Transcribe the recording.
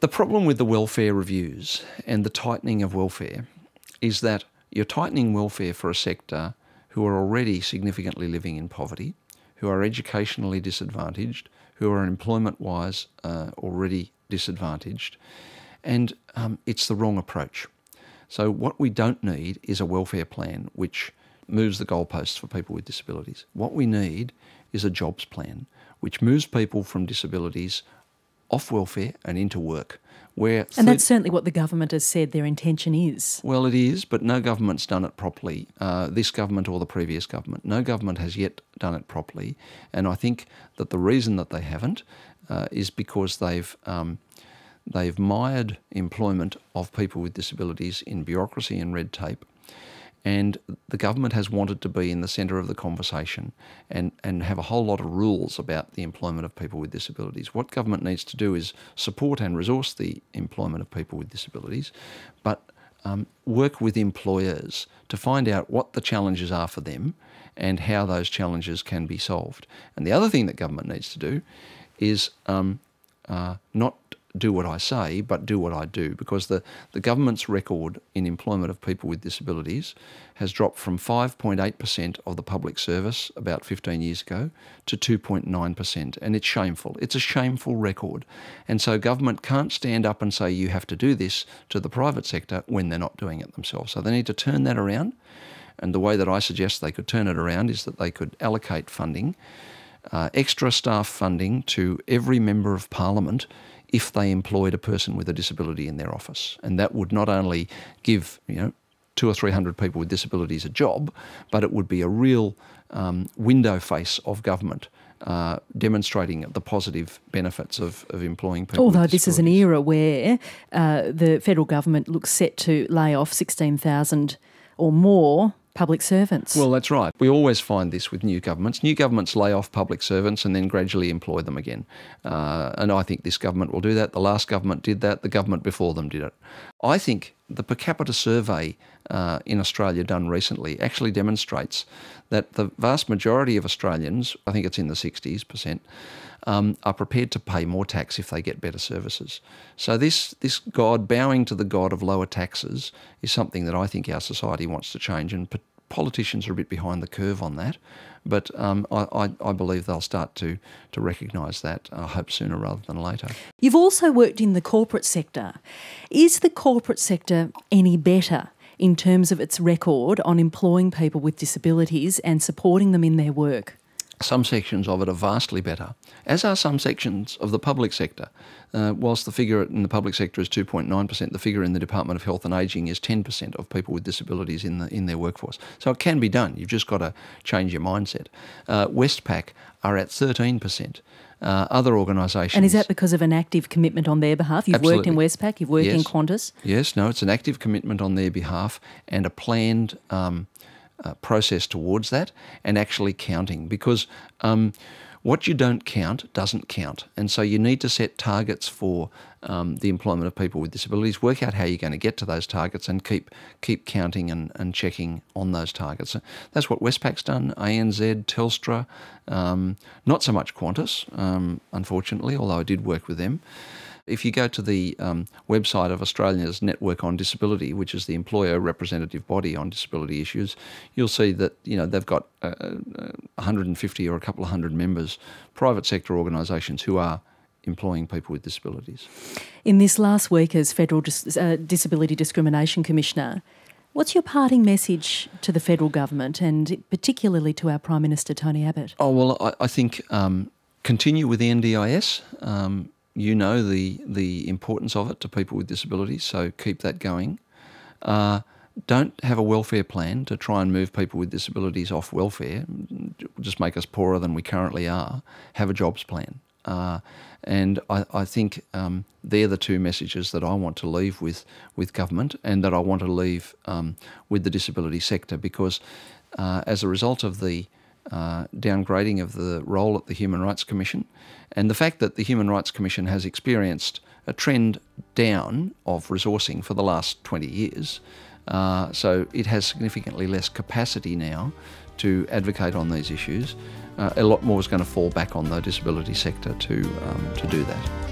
The problem with the welfare reviews and the tightening of welfare is that you're tightening welfare for a sector who are already significantly living in poverty, who are educationally disadvantaged, who are employment-wise already disadvantaged, and it's the wrong approach. So what we don't need is a welfare plan which moves the goalposts for people with disabilities. What we need is a jobs plan which moves people from disabilities off welfare and into work. And that's certainly what the government has said their intention is. Well, it is, but no government's done it properly. This government or the previous government. No government has yet done it properly. And I think that the reason that they haven't is because they've mired employment of people with disabilities in bureaucracy and red tape. And the government has wanted to be in the centre of the conversation and have a whole lot of rules about the employment of people with disabilities. What government needs to do is support and resource the employment of people with disabilities, but work with employers to find out what the challenges are for them and how those challenges can be solved. And the other thing that government needs to do is not do what I say, but do what I do, because the government's record in employment of people with disabilities has dropped from 5.8% of the public service about 15 years ago to 2.9%, and it's shameful. It's a shameful record. And so government can't stand up and say you have to do this to the private sector when they're not doing it themselves. So they need to turn that around, and the way that I suggest they could turn it around is that they could allocate funding, extra staff funding to every member of Parliament if they employed a person with a disability in their office. And that would not only give 200 or 300 people with disabilities a job, but it would be a real window face of government demonstrating the positive benefits of employing people with disabilities. Although this is an era where the federal government looks set to lay off 16,000 or more public servants. Well, that's right. We always find this with new governments. New governments lay off public servants and then gradually employ them again. And I think this government will do that. The last government did that. The government before them did it. I think the per capita survey in Australia done recently actually demonstrates that the vast majority of Australians, I think it's in the 60%, are prepared to pay more tax if they get better services. So this bowing to the god of lower taxes is something that I think our society wants to change, and politicians are a bit behind the curve on that. But I believe they'll start to recognise that, I hope sooner rather than later. You've also worked in the corporate sector. Is the corporate sector any better in terms of its record on employing people with disabilities and supporting them in their work? Some sections of it are vastly better, as are some sections of the public sector. Whilst the figure in the public sector is 2.9%, the figure in the Department of Health and Ageing is 10% of people with disabilities in their workforce. So it can be done. You've just got to change your mindset. Westpac are at 13%. Other organisations... And is that because of an active commitment on their behalf? You've Absolutely. worked in Westpac, you've worked in Qantas? Yes, no, it's an active commitment on their behalf and a planned process towards that, and actually counting, because what you don't count doesn't count. And so you need to set targets for the employment of people with disabilities, work out how you're going to get to those targets, and keep counting and checking on those targets. That's what Westpac's done, ANZ, Telstra, not so much Qantas, unfortunately, although I did work with them. If you go to the website of Australia's Network on Disability, which is the employer representative body on disability issues, you'll see that they've got 150 or a couple of hundred members, private sector organisations who are employing people with disabilities. In this last week as Federal Disability Discrimination Commissioner, what's your parting message to the federal government and particularly to our Prime Minister Tony Abbott? Oh, well, I think continue with the NDIS. You know the importance of it to people with disabilities, so keep that going. Don't have a welfare plan to try and move people with disabilities off welfare, just make us poorer than we currently are. Have a jobs plan. And I think they're the two messages that I want to leave with government, and that I want to leave with the disability sector, because as a result of the downgrading of the role at the Human Rights Commission, and the fact that the Human Rights Commission has experienced a trend down of resourcing for the last 20 years, so it has significantly less capacity now to advocate on these issues. A lot more is going to fall back on the disability sector to do that.